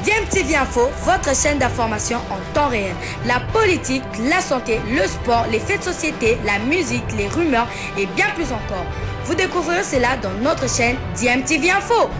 DMTV Info, votre chaîne d'information en temps réel. La politique, la santé, le sport, les faits de société, la musique, les rumeurs et bien plus encore. Vous découvrirez cela dans notre chaîne DMTV Info.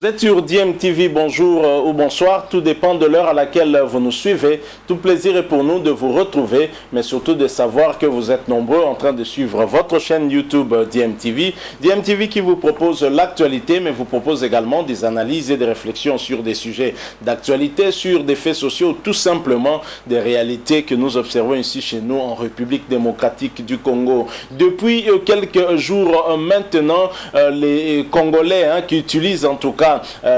Vous êtes sur DMTV, bonjour ou bonsoir, tout dépend de l'heure à laquelle vous nous suivez. Tout plaisir est pour nous de vous retrouver, mais surtout de savoir que vous êtes nombreux en train de suivre votre chaîne YouTube DMTV. DMTV qui vous propose l'actualité, mais vous propose également des analyses et des réflexions sur des sujets d'actualité, sur des faits sociaux, tout simplement des réalités que nous observons ici chez nous en République démocratique du Congo. Depuis quelques jours maintenant, les Congolais qui utilisent en tout cas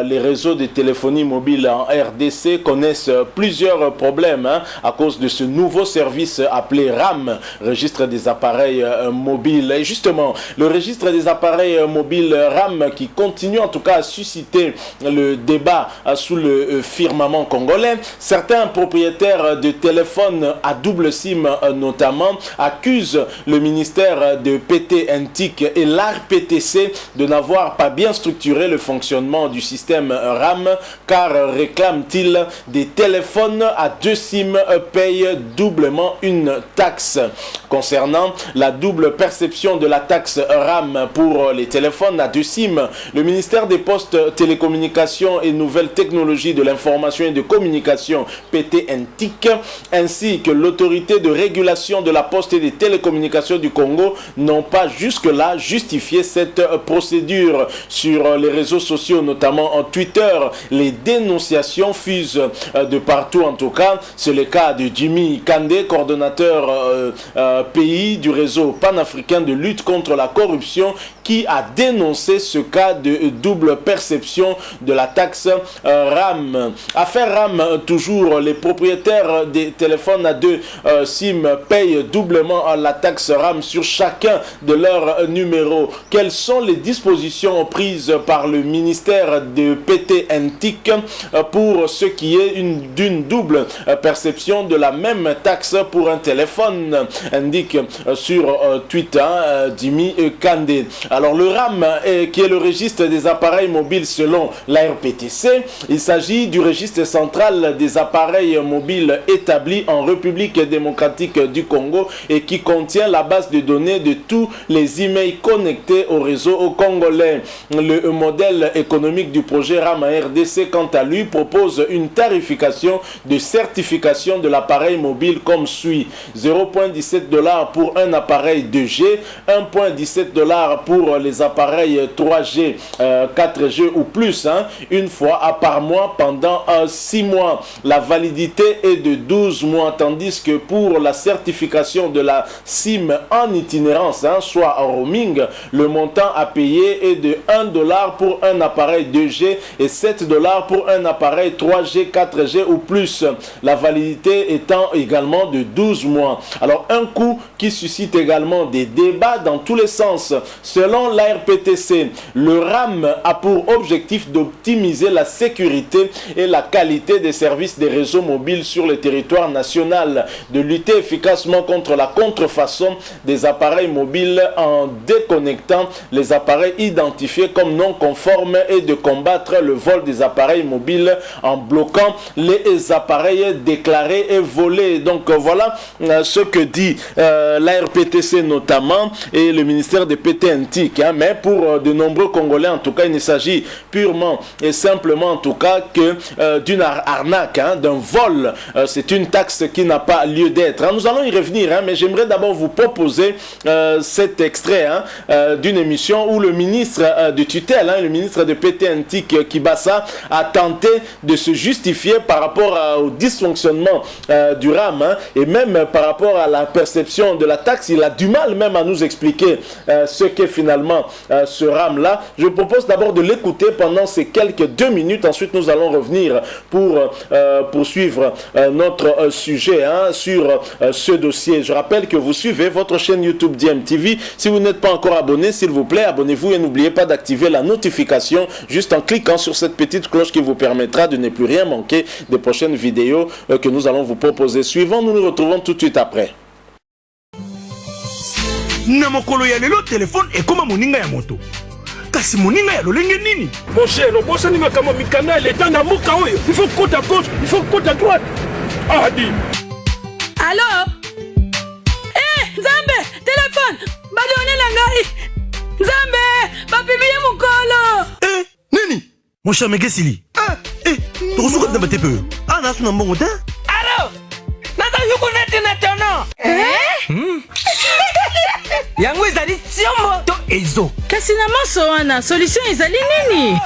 les réseaux de téléphonie mobile en RDC connaissent plusieurs problèmes à cause de ce nouveau service appelé RAM, registre des appareils mobiles. Et justement, le registre des appareils mobiles RAM qui continue en tout cas à susciter le débat sous le firmament congolais. Certains propriétaires de téléphones à double SIM notamment accusent le ministère de PT-NTIC et l'ARPTC de n'avoir pas bien structuré le fonctionnement du système RAM, car réclament-ils des téléphones à deux SIM payent doublement une taxe. Concernant la double perception de la taxe RAM pour les téléphones à deux SIM, le ministère des Postes, Télécommunications et Nouvelles Technologies de l'Information et de Communication PT-NTIC ainsi que l'autorité de régulation de la Poste et des Télécommunications du Congo n'ont pas jusque-là justifié cette procédure. Sur les réseaux sociaux, notamment en Twitter, les dénonciations fusent de partout en tout cas. C'est le cas de Jimmy Kandé, coordonnateur pays du réseau panafricain de lutte contre la corruption, qui a dénoncé ce cas de double perception de la taxe RAM. Affaire RAM, toujours, les propriétaires des téléphones à deux SIM payent doublement la taxe RAM sur chacun de leurs numéros. Quelles sont les dispositions prises par le ministère de PT-NTIC pour ce qui est d'une double perception de la même taxe pour un téléphone, indique sur Twitter Jimmy Kandé. Alors le RAM, qui est le registre des appareils mobiles selon l'ARPTC, il s'agit du registre central des appareils mobiles établi en République démocratique du Congo et qui contient la base de données de tous les emails connectés au réseau congolais. Le modèle économique du projet RAM RDC, quant à lui, propose une tarification de certification de l'appareil mobile comme suit: 0,17 $ pour un appareil 2G, 1,17 $ pour les appareils 3G, 4G ou plus, une fois par mois pendant 6 mois. La validité est de 12 mois, tandis que pour la certification de la SIM en itinérance, soit en roaming, le montant à payer est de 1 $ pour un appareil 2G et 7 $ pour un appareil 3G, 4G ou plus. La validité étant également de 12 mois. Alors un coût qui suscite également des débats dans tous les sens. Selon l'ARPTC, le RAM a pour objectif d'optimiser la sécurité et la qualité des services des réseaux mobiles sur le territoire national, de lutter efficacement contre la contrefaçon des appareils mobiles en déconnectant les appareils identifiés comme non conformes et de combattre le vol des appareils mobiles en bloquant les appareils déclarés et volés. Donc voilà ce que dit l'ARPTC notamment et le ministère de PT-NTIC. Mais pour de nombreux Congolais, en tout cas, il ne s'agit purement et simplement, en tout cas, que d'une arnaque, d'un vol. C'est une taxe qui n'a pas lieu d'être. Nous allons y revenir, mais j'aimerais d'abord vous proposer cet extrait d'une émission où le ministre de tutelle, le ministre de PT-NTIC, Kibasa, a tenté de se justifier par rapport au dysfonctionnement du RAM et même par rapport à la perception de la taxe. Il a du mal même à nous expliquer ce qu'est finalement ce RAM-là. Je propose d'abord de l'écouter pendant ces quelques 2 minutes. Ensuite, nous allons revenir pour poursuivre notre sujet sur ce dossier. Je rappelle que vous suivez votre chaîne YouTube DMTV. Si vous n'êtes pas encore abonné, s'il vous plaît, abonnez-vous et n'oubliez pas d'activer la notification juste en cliquant sur cette petite cloche qui vous permettra de ne plus rien manquer des prochaines vidéos que nous allons vous proposer. Suivant, nous nous retrouvons tout de suite après. na mokolo ya lelo téléphone ekoma moninga ya moto. Kasi moninga ya lolenge nini? Mon cher, obosani makambo mikanda l'état na mboka oyo. Il faut côte à gauche, il faut côte à droite. Ah di. Allô? Nzambe, téléphone. Badone na ngai. Nzambe, papibie mukolo. Nini? Mon cher Megesili. Tozuka na batepe. Ana suna mbongo ta? Allô? Nata yuko nete na tono. Yango ezali tiombo to ezo. Kasi na maso wana, solution ezali nini?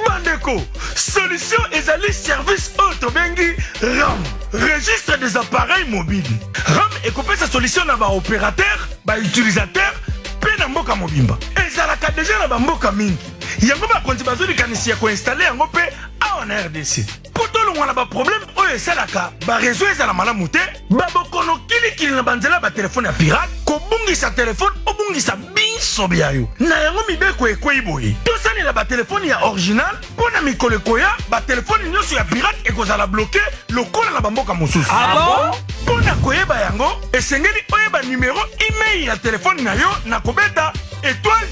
Bandeko, solution ezali service autobengi RAM, registre des appareils mobiles. RAM ekopesa sa solution na ba opérateur, ba utilisateur, pe na mboka mobimba. Ezalaka déjà na ba mboka mingi. Yango ba konti bazoli kanisi ya ko installer yango pe en RDC. Potolo ngwana ba problème oyo esalaka ba réseau ezala malamu te, ba bokono kili na banzela ba téléphone ya pirate, ko bungisa téléphone obungisa biso biayo. Na yango mibeko ekwe boye. Tosani na ba téléphone ya original, pona mikolo koya ba téléphone nyoso ya pirate ekozala bloqué lokola na bamboka mosusu. Ah bon? Pona koyeba yango, esengeli oyeba numéro email ya téléphone na yo na kobeta étoile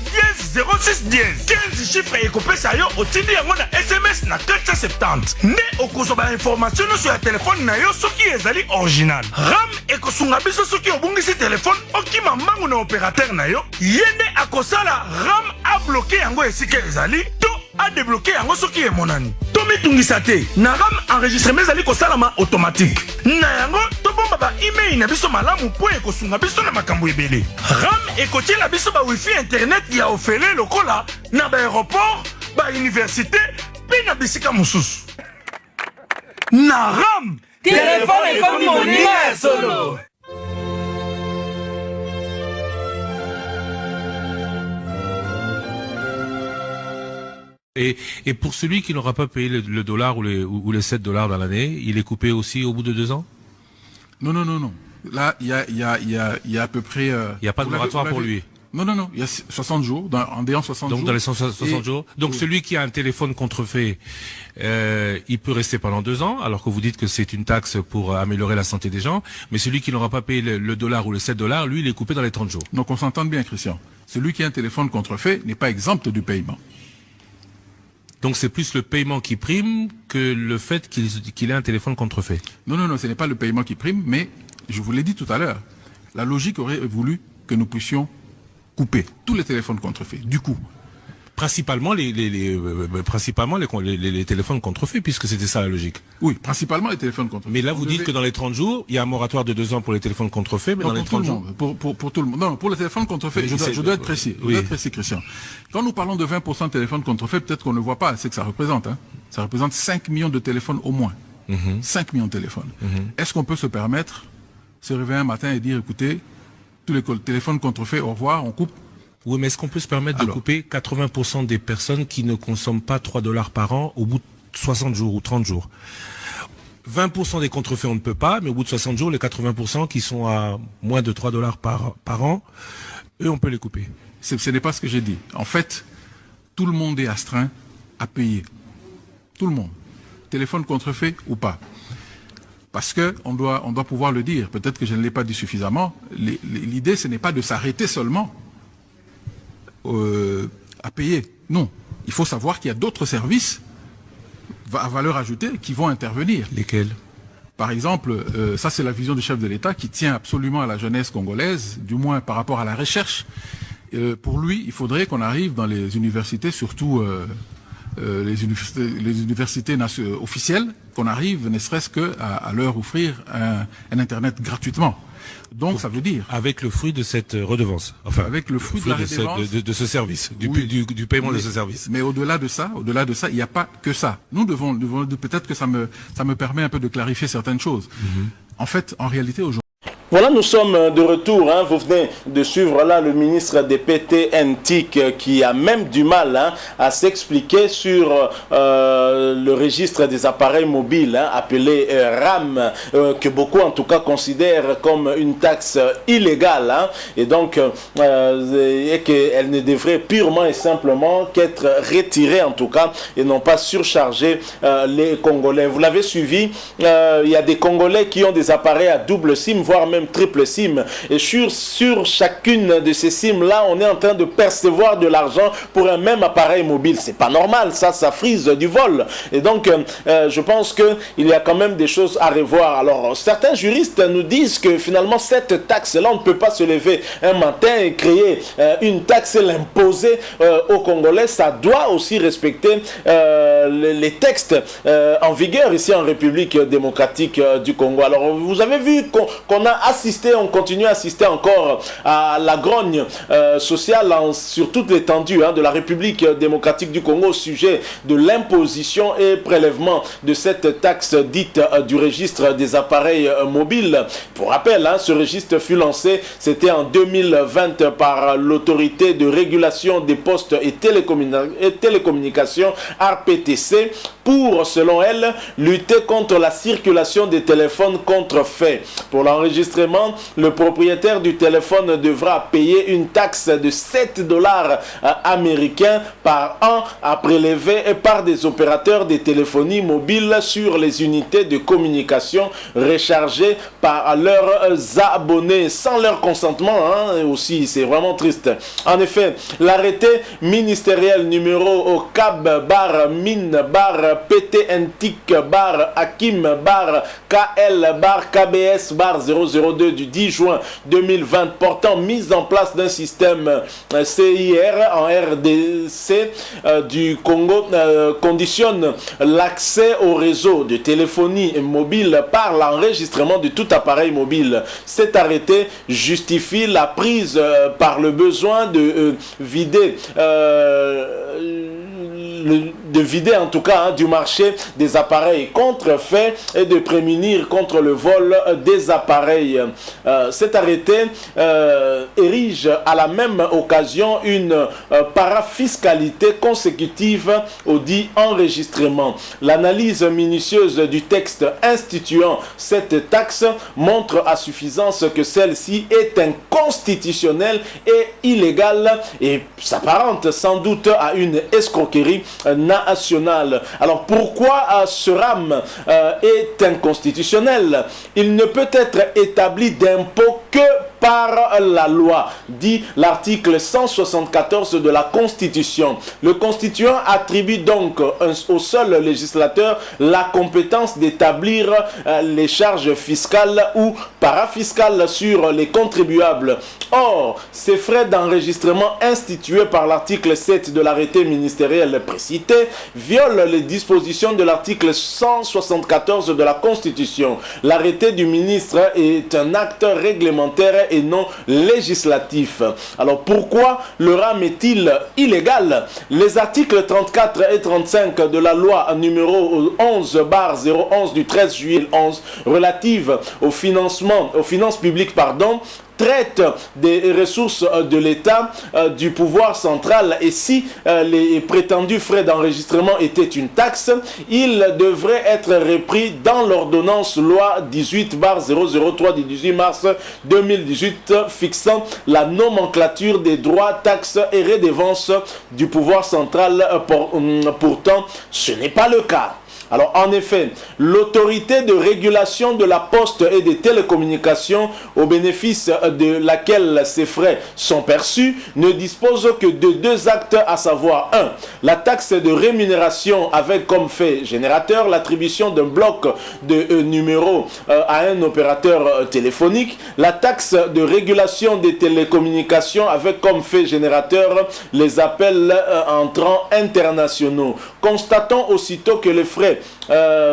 10 06 10 15 chiffres ekopesa yo otindi yango na SMS na 470 nde okozoba information sur ya téléphone na yo soki ezali original. RAM ekosunga biso soki obungisi téléphone okima mbangu na opérateur na yo yende akosala RAM abloqué yango esika ezali to adébloqué yango soki emonani to mitungisa te na RAM enregistrement ezali kosalama automatique na yango tobomba ba email na biso malamu po ekosunga biso na makambo ebele. RAM ekotiela biso ba wifi internet ya ofele lokola na ba aéroport ba université pe na bisika mosusu. Na RAM Téléphone ekomi moninga solo. Et pour celui qui n'aura pas payé le dollar ou les 7 dollars dans l'année, il est coupé aussi au bout de 2 ans? Non. Là, il y a à peu près... il n'y a pas de moratoire pour lui? Non. Il y a 60 jours, en déant 60 jours. Donc dans les 60 jours. Donc celui qui a un téléphone contrefait, il peut rester pendant 2 ans, alors que vous dites que c'est une taxe pour améliorer la santé des gens. Mais celui qui n'aura pas payé le dollar ou les 7 dollars, lui, il est coupé dans les 30 jours. Donc on s'entend bien, Christian. Celui qui a un téléphone contrefait n'est pas exempt du paiement. Donc c'est plus le paiement qui prime que le fait qu'il ait un téléphone contrefait. Non, ce n'est pas le paiement qui prime, mais je vous l'ai dit tout à l'heure, la logique aurait voulu que nous puissions couper tous les téléphones contrefaits. Du coup, principalement les téléphones contrefaits, puisque c'était ça la logique. Oui, principalement les téléphones contrefaits. Mais là, vous dites que dans les 30 jours, il y a un moratoire de 2 ans pour les téléphones contrefaits, mais non, dans les 30 jours... Pour tout le monde. Non, pour les téléphones contrefaits, je dois être précis. Je dois être précis, Christian. Quand nous parlons de 20% de téléphones contrefaits, peut-être qu'on ne voit pas ce que ça représente. Hein. Ça représente 5 millions de téléphones au moins. 5 millions de téléphones. Est-ce qu'on peut se permettre, se réveiller un matin et dire, écoutez, tous les téléphones contrefaits, au revoir, on coupe? Oui, mais est-ce qu'on peut se permettre de couper 80% des personnes qui ne consomment pas 3 dollars par an au bout de 60 jours ou 30 jours? 20% des contrefaits, on ne peut pas, mais au bout de 60 jours, les 80% qui sont à moins de 3 dollars par an, eux, on peut les couper. Ce n'est pas ce que j'ai dit. En fait, tout le monde est astreint à payer. Tout le monde. Téléphone contrefait ou pas. Parce que on doit pouvoir le dire. Peut-être que je ne l'ai pas dit suffisamment. L'idée, ce n'est pas de s'arrêter seulement à payer. Non. Il faut savoir qu'il y a d'autres services à valeur ajoutée qui vont intervenir. Lesquels? Par exemple, ça c'est la vision du chef de l'État qui tient absolument à la jeunesse congolaise, du moins par rapport à la recherche. Pour lui, il faudrait qu'on arrive dans les universités, surtout les universités officielles, qu'on arrive ne serait-ce qu'à leur offrir un Internet gratuitement. Donc ça veut dire... Avec le fruit de cette redevance. Enfin, avec le fruit de ce service, du paiement de ce service. Mais au-delà de ça, il n'y a pas que ça. Nous devons peut-être que ça me permet un peu de clarifier certaines choses. En fait, en réalité, aujourd'hui... Voilà, nous sommes de retour. Hein. Vous venez de suivre là le ministre des PTNTIC qui a même du mal à s'expliquer sur le registre des appareils mobiles appelé RAM, que beaucoup en tout cas considèrent comme une taxe illégale et donc et qu'elle ne devrait purement et simplement qu'être retirée en tout cas et non pas surcharger les Congolais. Vous l'avez suivi, il y a des Congolais qui ont des appareils à double SIM, voire même même triple SIM. Et sur chacune de ces SIM-là, on est en train de percevoir de l'argent pour un même appareil mobile. C'est pas normal, ça frise du vol. Et donc, je pense qu'il y a quand même des choses à revoir. Alors, certains juristes nous disent que finalement, cette taxe-là, on ne peut pas se lever un matin et créer une taxe et l'imposer aux Congolais. Ça doit aussi respecter les textes en vigueur ici en République démocratique du Congo. Alors, vous avez vu qu'on a assisté, on continue à assister encore à la grogne sociale sur toute l'étendue de la République démocratique du Congo au sujet de l'imposition et prélèvement de cette taxe dite du registre des appareils mobiles. Pour rappel, ce registre fut lancé, c'était en 2020 par l'autorité de régulation des postes et télécommunications, RPTC, pour, selon elle, lutter contre la circulation des téléphones contrefaits. Pour l'enregistrement, le propriétaire du téléphone devra payer une taxe de $7 américains par an à prélever par des opérateurs de téléphonie mobile sur les unités de communication rechargées par leurs abonnés sans leur consentement. Aussi, c'est vraiment triste. En effet, l'arrêté ministériel numéro CAB bar MIN bar PTNTIC bar Hakim bar KL bar KBS bar 002 du 10 juin 2020 portant mise en place d'un système CIR en RDC du Congo conditionne l'accès au réseau de téléphonie mobile par l'enregistrement de tout appareil mobile. Cet arrêté justifie la prise par le besoin de vider en tout cas du marché des appareils contrefaits et de prémunir contre le vol des appareils. Cet arrêté érige à la même occasion une parafiscalité consécutive au dit enregistrement. L'analyse minutieuse du texte instituant cette taxe montre à suffisance que celle-ci est inconstitutionnelle et illégale et s'apparente sans doute à une escroquerie nationale. Alors pourquoi ce RAM est inconstitutionnel? Il ne peut être établi d'impôt que par la loi, dit l'article 174 de la Constitution. Le constituant attribue donc au seul législateur la compétence d'établir les charges fiscales ou parafiscales sur les contribuables. Or, ces frais d'enregistrement institués par l'article 7 de l'arrêté ministériel précité violent les dispositions de l'article 174 de la Constitution. L'arrêté du ministre est un acte réglementaire et non législatif. Alors pourquoi le RAM est-il illégal? Les articles 34 et 35 de la loi numéro 11/011 du 13 juillet 11 relative aux finances publiques, traite des ressources de l'État, du pouvoir central, et si les prétendus frais d'enregistrement étaient une taxe, ils devraient être repris dans l'ordonnance loi 18/003 du 18 mars 2018 fixant la nomenclature des droits, taxes et redevances du pouvoir central. Pourtant, ce n'est pas le cas. Alors, en effet, l'autorité de régulation de la poste et des télécommunications, au bénéfice de laquelle ces frais sont perçus, ne dispose que de deux actes, à savoir 1. La taxe de rémunération avec comme fait générateur l'attribution d'un bloc de numéros à un opérateur téléphonique. La taxe de régulation des télécommunications avec comme fait générateur les appels entrants internationaux. Constatons aussitôt que les frais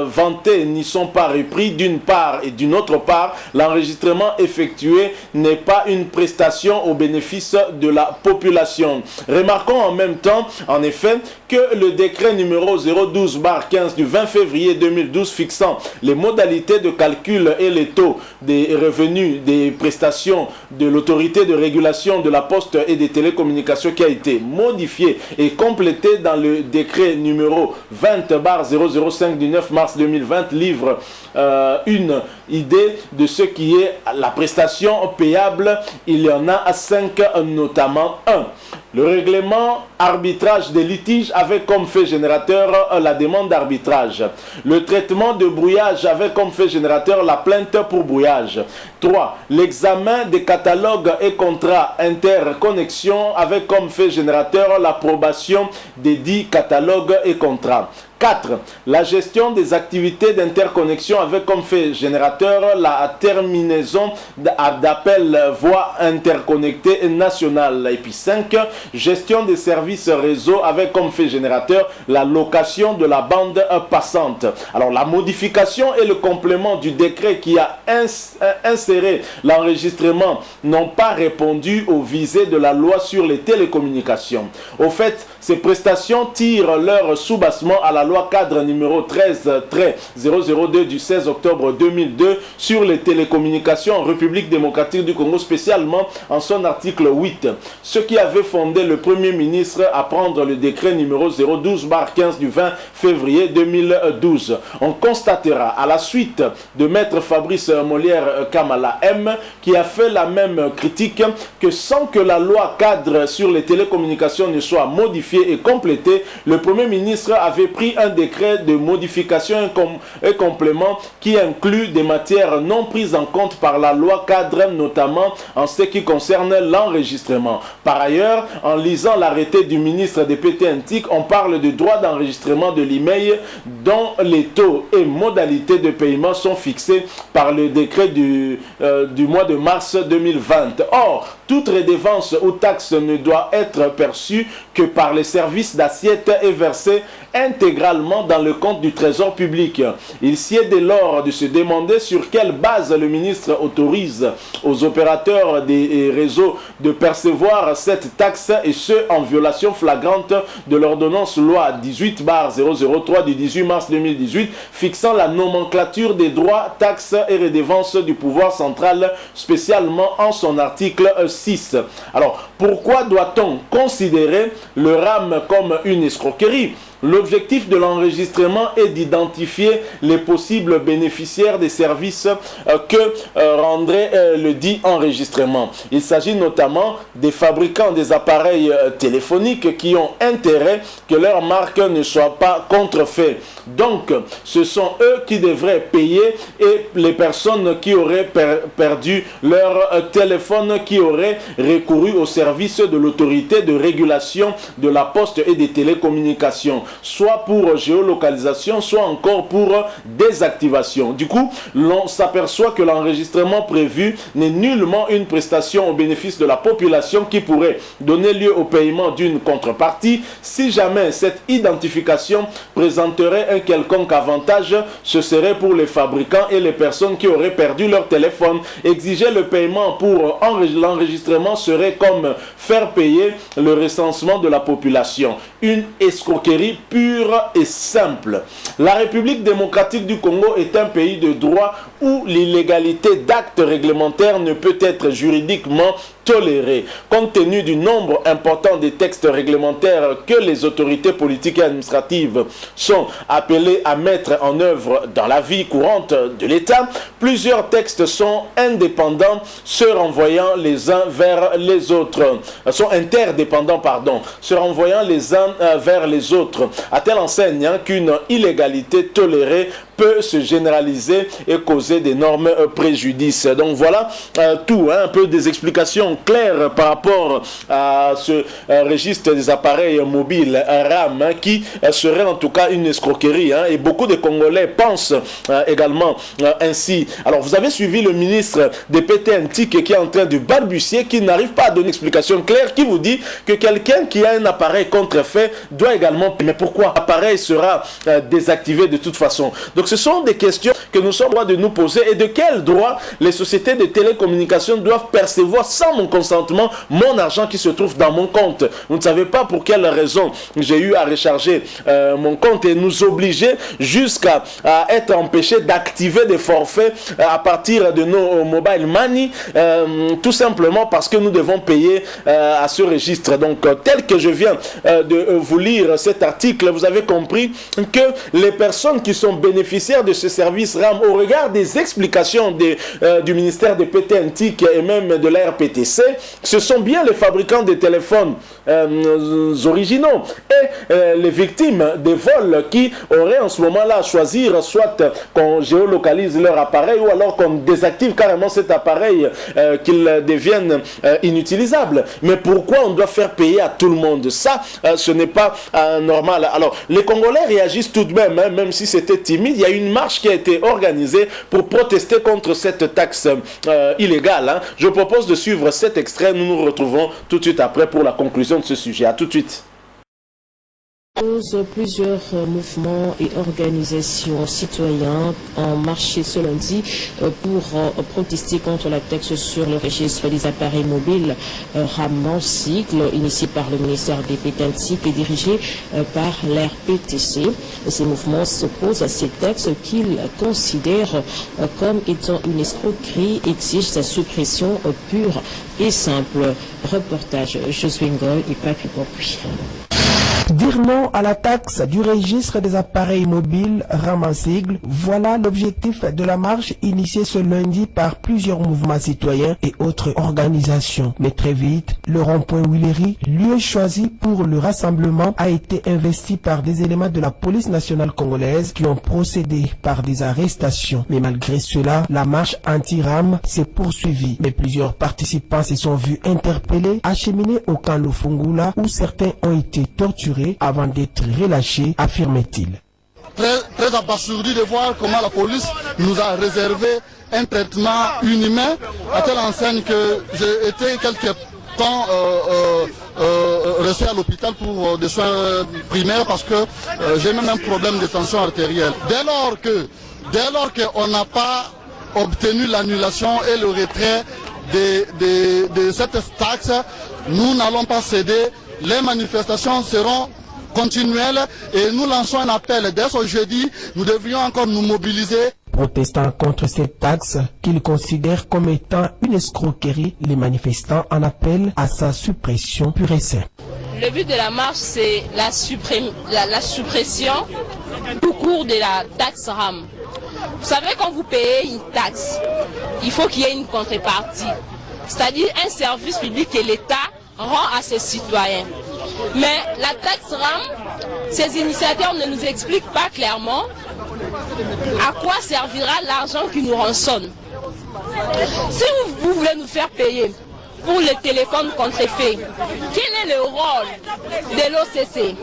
vantés n'y sont pas repris d'une part, et d'une autre part, l'enregistrement effectué n'est pas une prestation au bénéfice de la population. Remarquons en même temps, en effet, que le décret numéro 012/15 du 20 février 2012 fixant les modalités de calcul et les taux des revenus des prestations de l'autorité de régulation de la poste et des télécommunications, qui a été modifié et complété dans le décret numéro 20/005 du 9 mars 2020, livre 1 idée de ce qui est la prestation payable. Il y en a 5 notamment. 1. Le règlement arbitrage des litiges avec comme fait générateur la demande d'arbitrage. Le traitement de brouillage avec comme fait générateur la plainte pour brouillage. 3. L'examen des catalogues et contrats interconnexion avec comme fait générateur l'approbation des dits catalogues et contrats. 4. La gestion des activités d'interconnexion avec comme fait générateur la terminaison d'appels voix interconnectées nationales. Et puis 5. Gestion des services réseau avec comme fait générateur la location de la bande passante. Alors la modification et le complément du décret qui a inséré l'enregistrement n'ont pas répondu aux visées de la loi sur les télécommunications. Au fait, ces prestations tirent leur soubassement à la loi cadre numéro 13-002 du 16 octobre 2002 sur les télécommunications en République démocratique du Congo, spécialement en son article 8. Ce qui avait fondé le Premier ministre à prendre le décret numéro 012/15 du 20 février 2012. On constatera à la suite de Maître Fabrice Molière Kamala M qui a fait la même critique que sans que la loi cadre sur les télécommunications ne soit modifiée et complétée, le Premier ministre avait pris un décret de modification et complément qui inclut des matières non prises en compte par la loi cadre, notamment en ce qui concerne l'enregistrement. Par ailleurs, en lisant l'arrêté du ministre des PT Antique, on parle de droit d'enregistrement de l'email dont les taux et modalités de paiement sont fixés par le décret du mois de mars 2020. Or, toute redevance ou taxe ne doit être perçue que par les services d'assiette et versée intégralement dans le compte du Trésor public. Il sied dès lors de se demander sur quelle base le ministre autorise aux opérateurs des réseaux de percevoir cette taxe, et ce en violation flagrante de l'ordonnance loi 18/003 du 18 mars 2018 fixant la nomenclature des droits, taxes et redevances du pouvoir central, spécialement en son article 6. Alors, pourquoi doit-on considérer le RAM comme une escroquerie? L'objectif de l'enregistrement est d'identifier les possibles bénéficiaires des services que rendrait le dit enregistrement. Il s'agit notamment des fabricants des appareils téléphoniques qui ont intérêt que leur marque ne soit pas contrefaite. Donc, ce sont eux qui devraient payer, et les personnes qui auraient perdu leur téléphone, qui auraient recouru au service de l'autorité de régulation de la poste et des télécommunications, soit pour géolocalisation, soit encore pour désactivation. Du coup, l'on s'aperçoit que l'enregistrement prévu n'est nullement une prestation au bénéfice de la population qui pourrait donner lieu au paiement d'une contrepartie. Si jamais cette identification présenterait un quelconque avantage, ce serait pour les fabricants et les personnes qui auraient perdu leur téléphone. Exiger le paiement pour l'enregistrement serait comme faire payer le recensement de la population. Une escroquerie pure et simple. La République démocratique du Congo est un pays de droit où l'illégalité d'actes réglementaires ne peut être juridiquement tolérée. Compte tenu du nombre important des textes réglementaires que les autorités politiques et administratives sont appelées à mettre en œuvre dans la vie courante de l'État, plusieurs textes sont indépendants, se renvoyant les uns vers les autres, sont interdépendants, se renvoyant les uns vers les autres, à telle enseigne qu'une illégalité tolérée peut se généraliser et causer d'énormes préjudices. Donc voilà tout, un peu des explications claires par rapport à ce registre des appareils mobiles RAM qui serait en tout cas une escroquerie, et beaucoup de Congolais pensent également ainsi. Alors vous avez suivi le ministre des PT Antique qui est en train de balbutier, qui n'arrive pas à donner une explication claire, qui vous dit que quelqu'un qui a un appareil contrefait doit également payer. Mais pourquoi l'appareil sera désactivé de toute façon? Donc ce sont des questions que nous sommes en droit de nous poser, et de quel droit les sociétés de télécommunications doivent percevoir sans mon consentement mon argent qui se trouve dans mon compte. Vous ne savez pas pour quelle raison j'ai eu à recharger mon compte et nous obliger jusqu'à être empêchés d'activer des forfaits à partir de nos mobile money, tout simplement parce que nous devons payer à ce registre. Donc tel que je viens de vous lire cet article, vous avez compris que les personnes qui sont bénéficiaires bénéficiaires de ce service RAM, au regard des explications du ministère des PTNTIC et même de la RPTC, ce sont bien les fabricants de téléphones originaux et les victimes des vols qui auraient en ce moment-là à choisir soit qu'on géolocalise leur appareil ou alors qu'on désactive carrément cet appareil, qu'il devienne inutilisable. Mais pourquoi on doit faire payer à tout le monde? Ça, ce n'est pas normal. Alors, les Congolais réagissent tout de même, hein, même si c'était timide. Il y a une marche qui a été organisée pour protester contre cette taxe illégale. Hein. Je propose de suivre cet extrait. Nous nous retrouvons tout de suite après pour la conclusion de ce sujet. À tout de suite. Plusieurs mouvements et organisations citoyennes ont marché ce lundi pour protester contre la taxe sur le registre des appareils mobiles RAM, cycle initié par le ministère des PTNTIC et dirigé par l'RPTC. Ces mouvements s'opposent à ces taxes qu'ils considèrent comme étant une escroquerie et exigent sa suppression pure et simple. Reportage Josué Ngol et Papi Bopuy. Dire non à la taxe du registre des appareils mobiles RAM-sigle, voilà l'objectif de la marche initiée ce lundi par plusieurs mouvements citoyens et autres organisations. Mais très vite, le rond-point Willery, lieu choisi pour le rassemblement, a été investi par des éléments de la police nationale congolaise qui ont procédé par des arrestations. Mais malgré cela, la marche anti-RAM s'est poursuivie. Mais plusieurs participants se sont vus interpellés, acheminés au camp Lufungula où certains ont été torturés avant d'être relâchés, affirmait-il. Très abasourdi de voir comment la police nous a réservé un traitement inhumain, à telle enseigne que j'ai été quelque temps resté à l'hôpital pour des soins primaires parce que j'ai même un problème de tension artérielle. Dès lors qu'on n'a pas obtenu l'annulation et le retrait de cette taxe, nous n'allons pas céder. Les manifestations seront continuelles et nous lançons un appel. Dès ce jeudi, nous devrions encore nous mobiliser. Protestant contre cette taxe qu'ils considèrent comme étant une escroquerie, les manifestants en appellent à sa suppression pure et simple. Le but de la marche, c'est la suppression tout court de la taxe RAM. Vous savez, quand vous payez une taxe, il faut qu'il y ait une contrepartie, c'est-à-dire un service public que l'État rend à ses citoyens. Mais la taxe RAM, ces initiateurs ne nous expliquent pas clairement à quoi servira l'argent qui nous rançonne. Si vous voulez nous faire payer pour le téléphone contrefaits, quel est le rôle de l'OCC?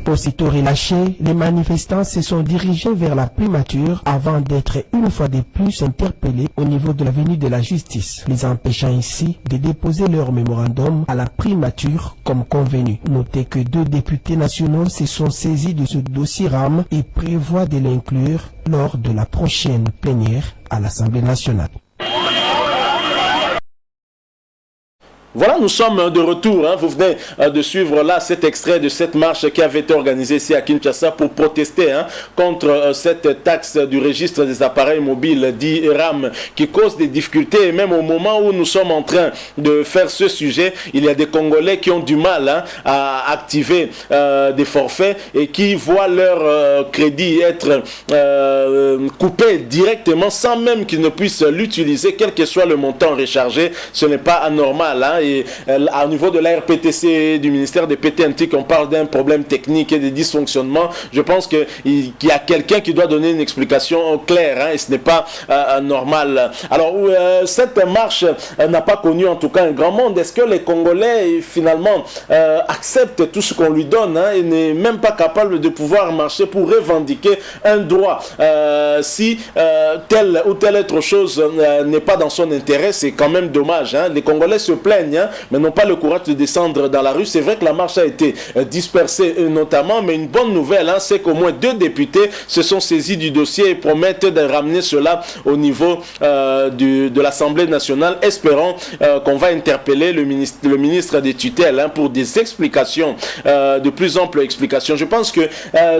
Aussitôt relâchés, les manifestants se sont dirigés vers la primature avant d'être une fois de plus interpellés au niveau de l'avenue de la justice, les empêchant ainsi de déposer leur mémorandum à la primature comme convenu. Notez que 2 députés nationaux se sont saisis de ce dossier RAM et prévoient de l'inclure lors de la prochaine plénière à l'Assemblée nationale. Voilà, nous sommes de retour. Hein. Vous venez de suivre là cet extrait de cette marche qui avait été organisée ici à Kinshasa pour protester contre cette taxe du registre des appareils mobiles dit RAM qui cause des difficultés. Et même au moment où nous sommes en train de faire ce sujet, il y a des Congolais qui ont du mal à activer des forfaits et qui voient leur crédit être coupé directement sans même qu'ils ne puissent l'utiliser, quel que soit le montant rechargé. Ce n'est pas anormal. Hein. Et au niveau de la RPTC, du ministère des PTNTIC, on parle d'un problème technique et de dysfonctionnement. Je pense qu'il y a quelqu'un qui doit donner une explication claire, et ce n'est pas normal. Alors, cette marche n'a pas connu en tout cas un grand monde. Est-ce que les Congolais finalement acceptent tout ce qu'on lui donne et n'est même pas capable de pouvoir marcher pour revendiquer un droit? Si telle ou telle autre chose n'est pas dans son intérêt, c'est quand même dommage. Les Congolais se plaignent, mais n'ont pas le courage de descendre dans la rue. C'est vrai que la marche a été dispersée notamment, mais une bonne nouvelle, c'est qu'au moins 2 députés se sont saisis du dossier et promettent de ramener cela au niveau de l'Assemblée nationale. Espérons qu'on va interpeller le ministre des tutelles pour des explications, de plus amples explications. Je pense que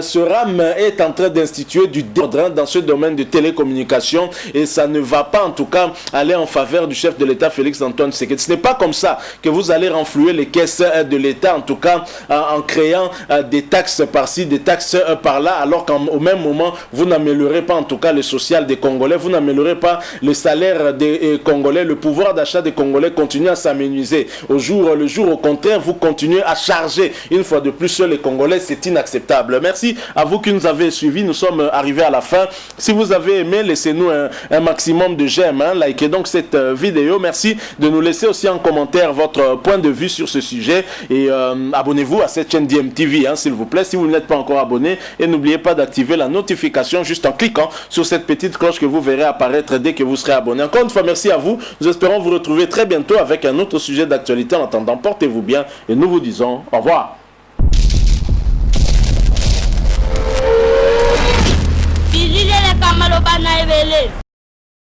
ce RAM est en train d'instituer du désordre dans ce domaine de télécommunication et ça ne va pas en tout cas aller en faveur du chef de l'État Félix Antoine Tshisekedi. Ce n'est pas comme ça que vous allez renflouer les caisses de l'État, en tout cas en créant des taxes par-ci, des taxes par-là, alors qu'au même moment, vous n'améliorez pas en tout cas le social des Congolais, vous n'améliorez pas le salaire des Congolais, le pouvoir d'achat des Congolais continue à s'amenuiser. Au jour le jour, au contraire, vous continuez à charger une fois de plus les Congolais, c'est inacceptable. Merci à vous qui nous avez suivis, nous sommes arrivés à la fin. Si vous avez aimé, laissez-nous un maximum de j'aime, likez donc cette vidéo. Merci de nous laisser aussi en commentaire votre point de vue sur ce sujet et abonnez-vous à cette chaîne DMTV, s'il vous plaît, si vous n'êtes pas encore abonné, et n'oubliez pas d'activer la notification juste en cliquant sur cette petite cloche que vous verrez apparaître dès que vous serez abonné. Encore une fois, merci à vous. Nous espérons vous retrouver très bientôt avec un autre sujet d'actualité. En attendant, portez-vous bien et nous vous disons au revoir.